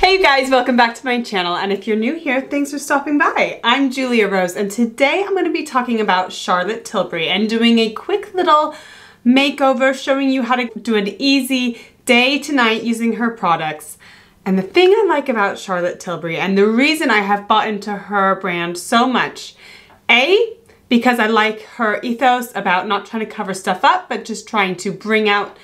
Hey you guys, welcome back to my channel, and if you're new here, thanks for stopping by. I'm Julia Rose, and today I'm going to be talking about Charlotte Tilbury and doing a quick little makeover showing you how to do an easy day to night using her products. And the thing I like about Charlotte Tilbury, and the reason I have bought into her brand so much, because I like her ethos about not trying to cover stuff up, but just trying to bring out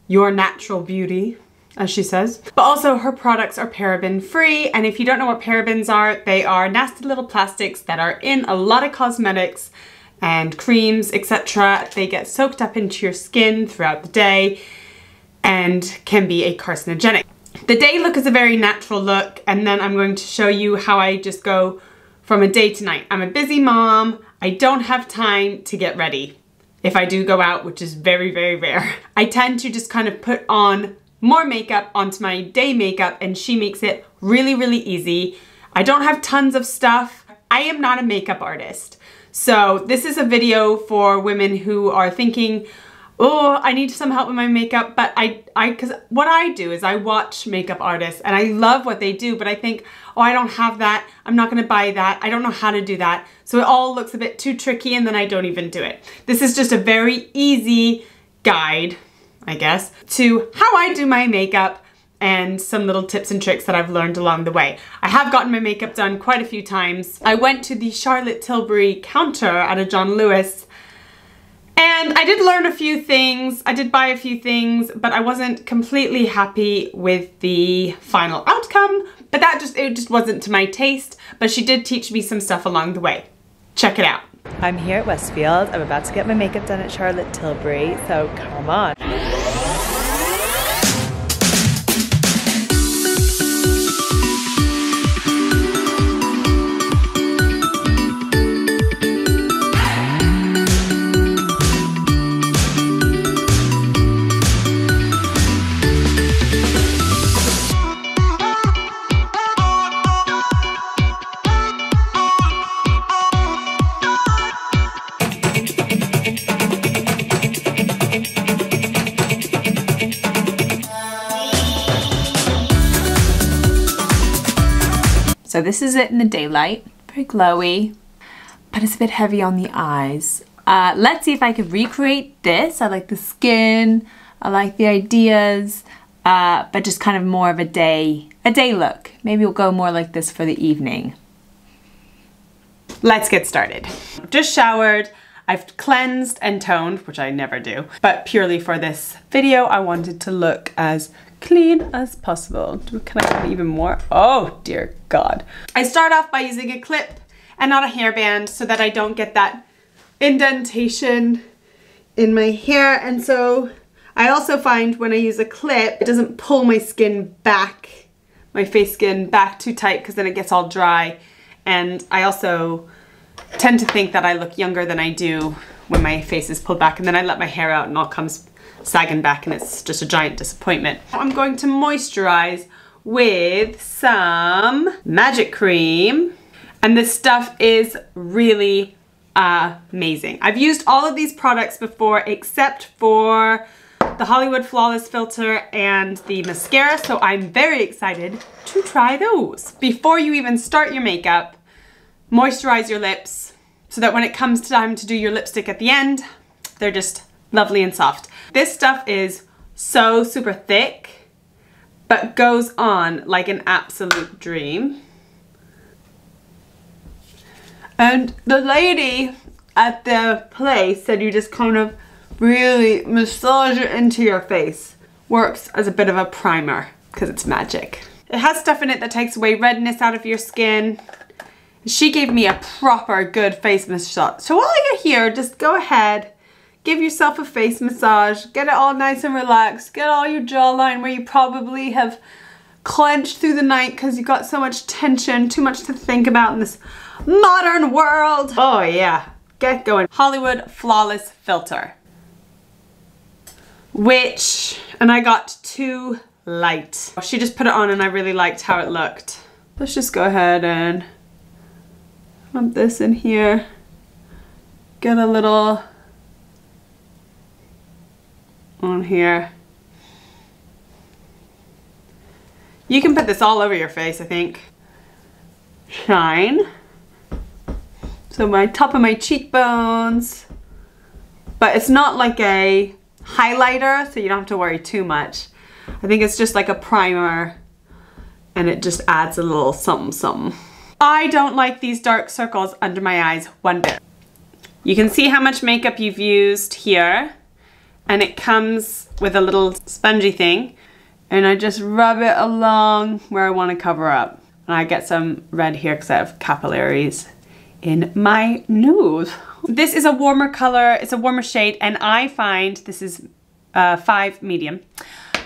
your natural beauty, as she says. But also her products are paraben free, and if you don't know what parabens are, they are nasty little plastics that are in a lot of cosmetics and creams, etc. They get soaked up into your skin throughout the day and can be a carcinogenic. The day look is a very natural look, and then I'm going to show you how I just go from a day to night. I'm a busy mom. I don't have time to get ready. If I do go out, which is very, very rare, I tend to just kind of put on more makeup onto my day makeup, and she makes it really, really easy. I don't have tons of stuff. I am not a makeup artist. So this is a video for women who are thinking, oh, I need some help with my makeup, but because what I do is I watch makeup artists and I love what they do, but I think, oh, I don't have that. I'm not gonna buy that. I don't know how to do that. So it all looks a bit too tricky, and then I don't even do it. This is just a very easy guide, I guess, to how I do my makeup and some little tips and tricks that I've learned along the way. I have gotten my makeup done quite a few times. I went to the Charlotte Tilbury counter at a John Lewis, and I did learn a few things. I did buy a few things, but I wasn't completely happy with the final outcome, but it just wasn't to my taste. But she did teach me some stuff along the way. Check it out. I'm here at Westfield. I'm about to get my makeup done at Charlotte Tilbury, so come on. So this is it in the daylight, very glowy, but it's a bit heavy on the eyes. Let's see if I can recreate this. I like the skin, I like the ideas, but just kind of more of a day look. Maybe we'll go more like this for the evening. Let's get started. Just showered. I've cleansed and toned, which I never do, but purely for this video, I wanted to look as clean as possible. Can I add even more? Oh dear God. I start off by using a clip and not a hairband so that I don't get that indentation in my hair. And so I also find when I use a clip, it doesn't pull my skin back, my face skin back too tight, because then it gets all dry. And I also tend to think that I look younger than I do when my face is pulled back, and then I let my hair out and all comes sagging back, and it's just a giant disappointment. I'm going to moisturize with some magic cream, and this stuff is really amazing. I've used all of these products before except for the Hollywood Flawless Filter and the mascara, so I'm very excited to try those. Before you even start your makeup, moisturize your lips so that when it comes time to do your lipstick at the end, they're just lovely and soft. This stuff is so super thick, but goes on like an absolute dream. And the lady at the place said you just kind of really massage it into your face. Works as a bit of a primer because it's magic. It has stuff in it that takes away redness out of your skin. She gave me a proper good face massage. So while you're here, just go ahead, give yourself a face massage, get it all nice and relaxed, get all your jawline where you probably have clenched through the night because you got so much tension, too much to think about in this modern world. Oh yeah, get going. Hollywood Flawless Filter. And I got too light. She just put it on and I really liked how it looked. Let's just go ahead and pump this in here. Get a little on here. You can put this all over your face, I think. Shine. So my top of my cheekbones. But it's not like a highlighter, so you don't have to worry too much. I think it's just like a primer and it just adds a little something something. I don't like these dark circles under my eyes one bit. You can see how much makeup you've used here, and it comes with a little spongy thing, and I just rub it along where I want to cover up. And I get some red here because I have capillaries in my nose. This is a warmer color, it's a warmer shade, and I find, this is 5 medium.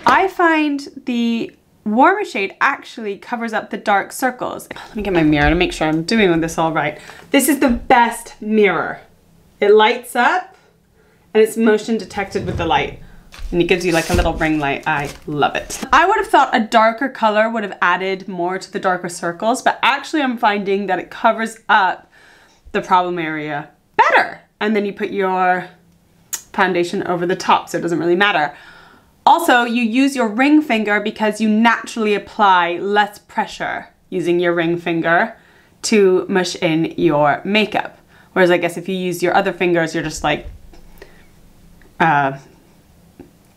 I find the warmer shade actually covers up the dark circles. Let me get my mirror to make sure I'm doing this all right. This is the best mirror. It lights up and it's motion detected with the light. And it gives you like a little ring light. I love it. I would have thought a darker color would have added more to the darker circles, but actually I'm finding that it covers up the problem area better. And then you put your foundation over the top, so it doesn't really matter. Also, you use your ring finger because you naturally apply less pressure using your ring finger to mush in your makeup. Whereas I guess if you use your other fingers, you're just like a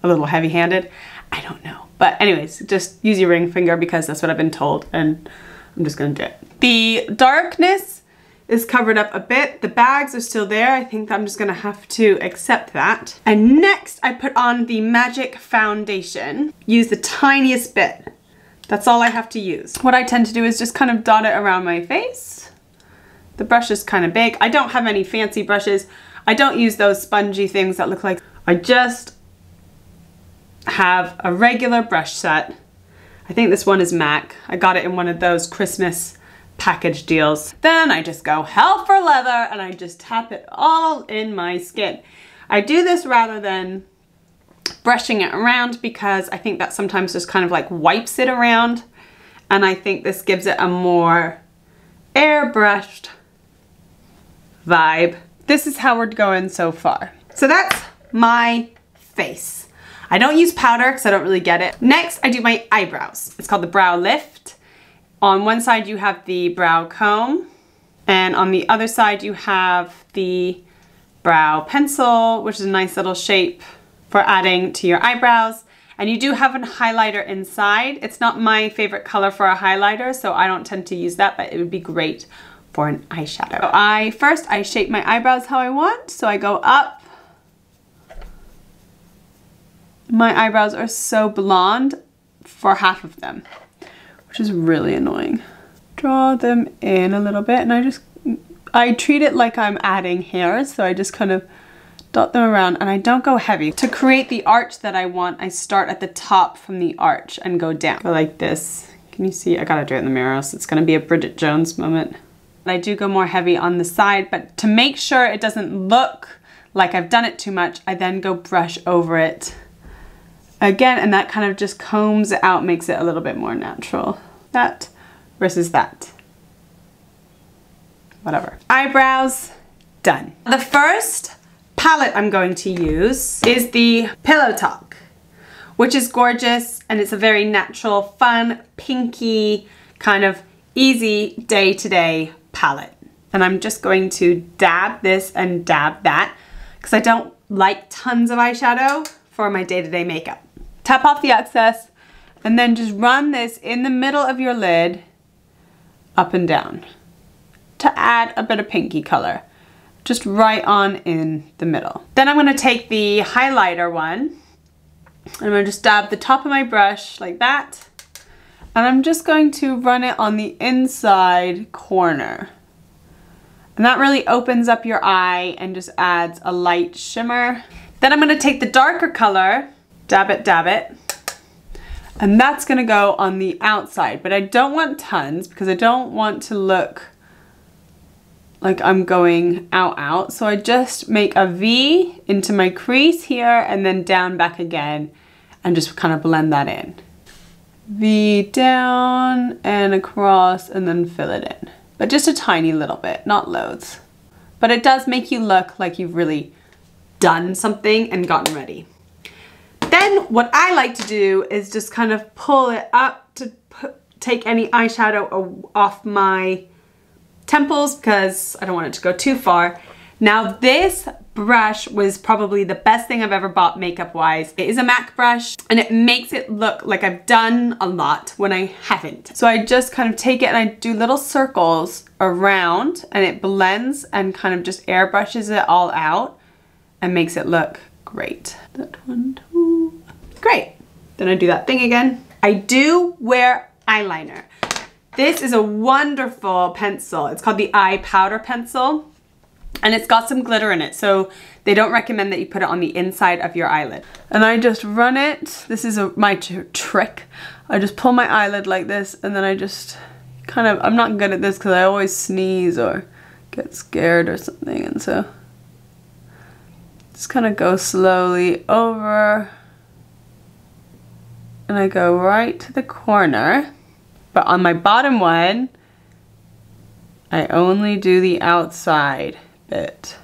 little heavy-handed. I don't know. But anyways, just use your ring finger because that's what I've been told, and I'm just gonna do it. The darkness is covered up a bit. The bags are still there. I think I'm just gonna have to accept that. And next I put on the Magic Foundation. Use the tiniest bit. That's all I have to use. What I tend to do is just kind of dot it around my face. The brush is kind of big. I don't have any fancy brushes. I don't use those spongy things that look like, I just have a regular brush set. I think this one is MAC. I got it in one of those Christmas package deals. Then I just go hell for leather and I just tap it all in my skin. I do this rather than brushing it around because I think that sometimes just kind of like wipes it around, and I think this gives it a more airbrushed vibe. This is how we're going so far. So that's my face. I don't use powder because I don't really get it. Next, I do my eyebrows. It's called the brow lift. On one side you have the brow comb, and on the other side you have the brow pencil, which is a nice little shape for adding to your eyebrows. And you do have a highlighter inside. It's not my favorite color for a highlighter, so I don't tend to use that, but it would be great for an eyeshadow. First I shape my eyebrows how I want, so I go up. My eyebrows are so blonde for half of them, which is really annoying. Draw them in a little bit, and I treat it like I'm adding hairs, so I just kind of dot them around, and I don't go heavy. To create the arch that I want, I start at the top from the arch and go down. Go like this. Can you see? I gotta do it in the mirror, else it's gonna be a Bridget Jones moment. I do go more heavy on the side, but to make sure it doesn't look like I've done it too much, I then go brush over it again, and that kind of just combs it out, makes it a little bit more natural. That versus that. Whatever. Eyebrows, done. The first palette I'm going to use is the Pillow Talk, which is gorgeous, and it's a very natural, fun, pinky, kind of easy day-to-day palette. And I'm just going to dab this and dab that because I don't like tons of eyeshadow for my day-to-day makeup. Tap off the excess and then just run this in the middle of your lid, up and down, to add a bit of pinky color. Just right on in the middle. Then I'm gonna take the highlighter one, and I'm gonna just dab the top of my brush like that, and I'm just going to run it on the inside corner. And that really opens up your eye and just adds a light shimmer. Then I'm gonna take the darker color, dab it, and that's gonna go on the outside, but I don't want tons because I don't want to look like I'm going out. So I just make a V into my crease here and then down back again and just kind of blend that in. V down and across and then fill it in. But just a tiny little bit, not loads. But it does make you look like you've really done something and gotten ready. Then what I like to do is just kind of pull it up to take any eyeshadow off my temples because I don't want it to go too far. Now this brush was probably the best thing I've ever bought makeup wise. It is a MAC brush and it makes it look like I've done a lot when I haven't. So I just kind of take it and I do little circles around and it blends and kind of just airbrushes it all out and makes it look great. That one, too. Great. Then I do that thing again. I do wear eyeliner. This is a wonderful pencil. It's called the Eye Powder Pencil. And it's got some glitter in it, so they don't recommend that you put it on the inside of your eyelid. And I just run it. This is my trick. I just pull my eyelid like this, and then I just kind of, I'm not good at this because I always sneeze or get scared or something, and so just kind of go slowly over. And I go right to the corner. But on my bottom one, I only do the outside bit.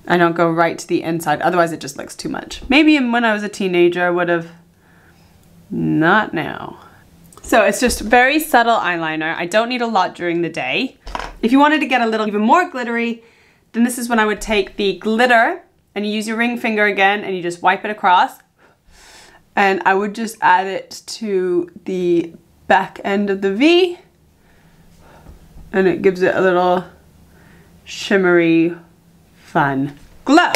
I don't go right to the inside, otherwise it just looks too much. Maybe when I was a teenager I would have, not now. So it's just very subtle eyeliner. I don't need a lot during the day. If you wanted to get a little even more glittery, then this is when I would take the glitter and you use your ring finger again and you just wipe it across. And I would just add it to the back end of the V. And it gives it a little shimmery, fun glow.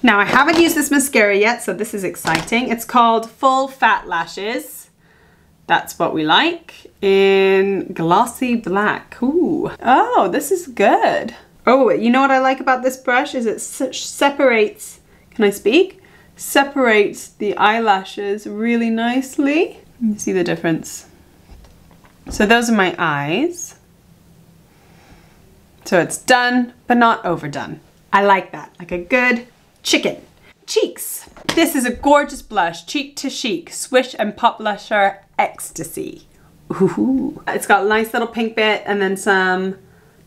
Now I haven't used this mascara yet, so this is exciting. It's called Full Fat Lashes. That's what we like. In glossy black. Ooh. Oh, this is good. Oh, you know what I like about this brush is it separates, can I speak? Separates the eyelashes really nicely. You see the difference. So those are my eyes. So it's done, but not overdone. I like that, like a good chicken. Cheeks. This is a gorgeous blush, Cheek to Chic, Swish and Pop Blusher Ecstasy. Ooh. It's got a nice little pink bit and then some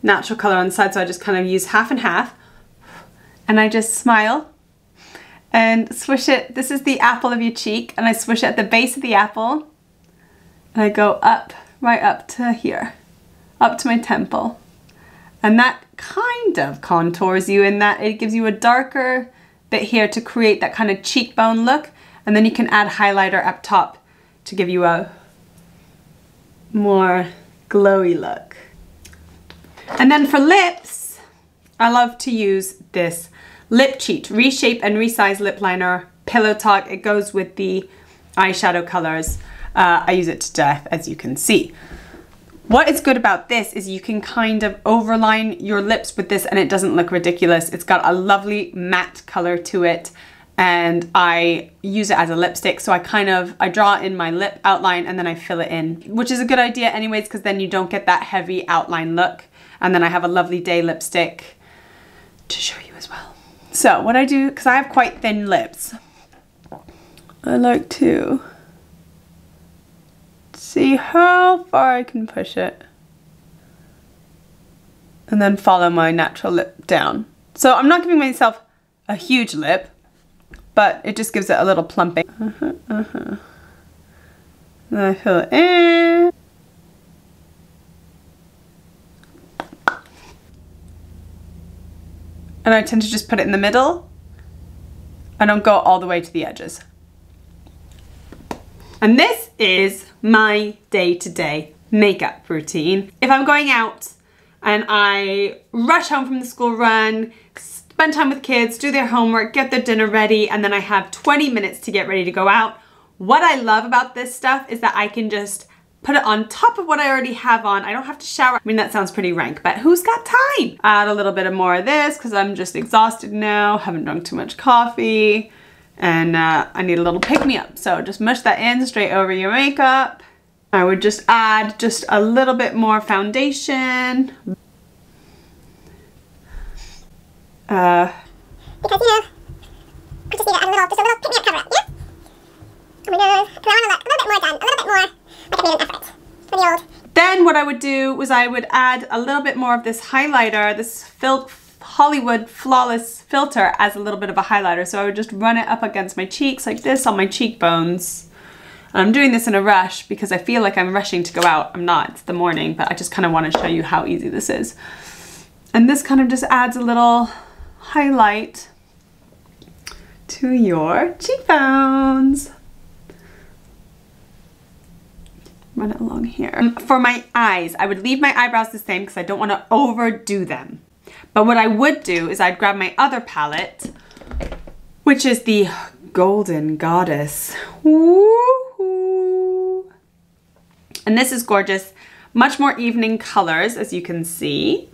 natural color on the side, so I just kind of use half and half. And I just smile and swish it. This is the apple of your cheek, and I swish it at the base of the apple. And I go up, right up to here, up to my temple. And that kind of contours you in that it gives you a darker bit here to create that kind of cheekbone look. And then you can add highlighter up top to give you a more glowy look. And then for lips, I love to use this Lip Cheat Reshape and Resize Lip Liner Pillow Talk. It goes with the eyeshadow colors. I use it to death, as you can see. What is good about this is you can kind of overline your lips with this and it doesn't look ridiculous. It's got a lovely matte color to it, and I use it as a lipstick. So I draw in my lip outline and then I fill it in, which is a good idea anyways, because then you don't get that heavy outline look. And then I have a lovely day lipstick to show you as well. So what I do, because I have quite thin lips, I like to see how far I can push it and then follow my natural lip down. So I'm not giving myself a huge lip, but it just gives it a little plumping. Then I fill it in. And I tend to just put it in the middle. I don't go all the way to the edges. And this is my day-to-day makeup routine. If I'm going out and I rush home from the school run, spend time with kids, do their homework, get their dinner ready, and then I have 20 minutes to get ready to go out, what I love about this stuff is that I can just put it on top of what I already have on. I don't have to shower. I mean, that sounds pretty rank, but who's got time? Add a little bit of more of this because I'm just exhausted now, haven't drunk too much coffee. And I need a little pick-me-up. So just mush that in straight over your makeup. I would just add just a little bit more foundation. Because, I just need to add just a little pick-me-up cover-up, yeah? Oh my God, because I want to look a little bit more done, a little bit more like I made an effort for the old. Then what I would do was I would add a little bit more of this highlighter, this Hollywood Flawless filter as a little bit of a highlighter. So I would just run it up against my cheeks like this on my cheekbones. And I'm doing this in a rush because I feel like I'm rushing to go out. I'm not, it's the morning, but I just kind of want to show you how easy this is. And this kind of just adds a little highlight to your cheekbones. Run it along here. For my eyes, I would leave my eyebrows the same because I don't want to overdo them. But what I would do is I'd grab my other palette, which is the Golden Goddess. Woo-hoo. And this is gorgeous. Much more evening colors, as you can see.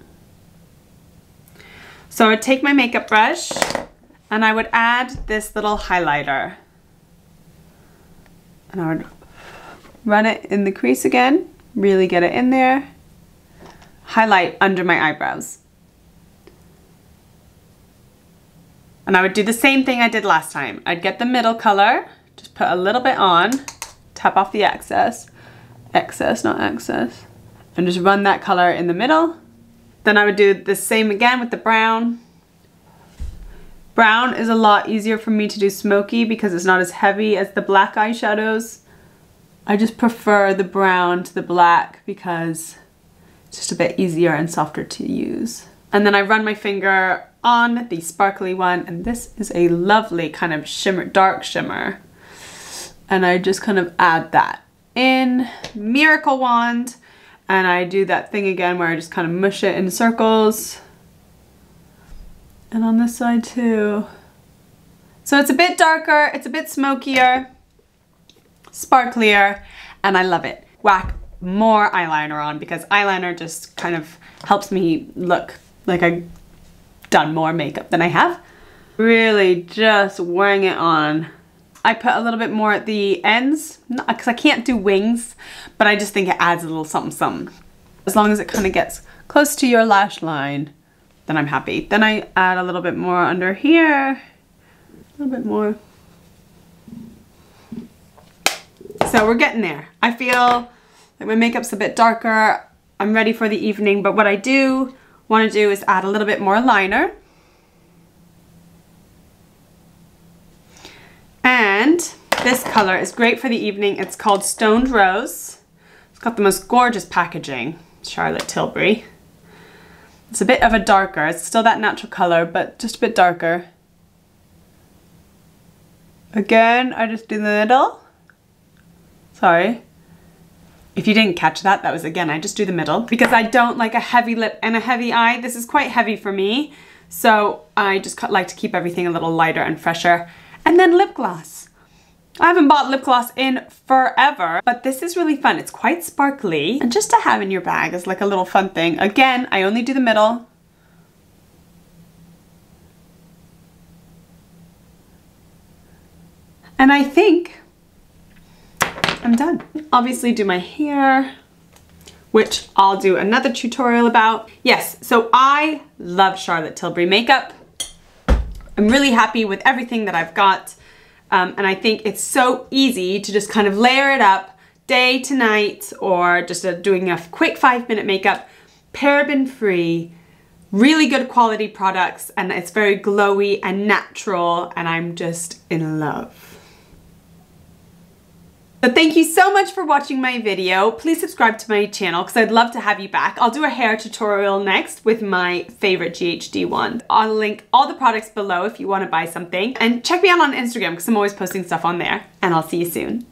So I would take my makeup brush and I would add this little highlighter. And I would run it in the crease again, really get it in there. Highlight under my eyebrows. And I would do the same thing I did last time. I'd get the middle color, just put a little bit on, tap off the excess, not excess, and just run that color in the middle. Then I would do the same again with the brown. Brown is a lot easier for me to do smoky because it's not as heavy as the black eyeshadows. I just prefer the brown to the black because it's just a bit easier and softer to use. And then I run my finger on the sparkly one, and this is a lovely kind of shimmer, dark shimmer. And I just kind of add that in, Miracle Wand, and I do that thing again where I just kind of mush it in circles. And on this side too. So it's a bit darker, it's a bit smokier, sparklier, and I love it. Whack more eyeliner on because eyeliner just kind of helps me look like I've done more makeup than I have. Really just wearing it on. I put a little bit more at the ends because I can't do wings, but I just think it adds a little something something. As long as it kind of gets close to your lash line, then I'm happy. Then I add a little bit more under here, a little bit more. So we're getting there. I feel like my makeup's a bit darker. I'm ready for the evening, but what I do want to do is add a little bit more liner. And this color is great for the evening. It's called Stoned Rose. It's got the most gorgeous packaging, Charlotte Tilbury. It's a bit of a darker, it's still that natural color, but just a bit darker. Again, I just do the middle. Sorry. If you didn't catch that, that was again, I just do the middle because I don't like a heavy lip and a heavy eye. This is quite heavy for me. So I just like to keep everything a little lighter and fresher. And then lip gloss. I haven't bought lip gloss in forever, but this is really fun. It's quite sparkly and just to have in your bag is like a little fun thing. Again, I only do the middle. And I think I'm done. Obviously do my hair, which I'll do another tutorial about. Yes, so I love Charlotte Tilbury makeup. I'm really happy with everything that I've got. And I think it's so easy to just kind of layer it up day to night or just doing a quick 5-minute makeup, paraben free, really good quality products, and it's very glowy and natural, and I'm just in love. So thank you so much for watching my video. Please subscribe to my channel because I'd love to have you back. I'll do a hair tutorial next with my favorite GHD wand. I'll link all the products below if you want to buy something. And check me out on Instagram because I'm always posting stuff on there. And I'll see you soon.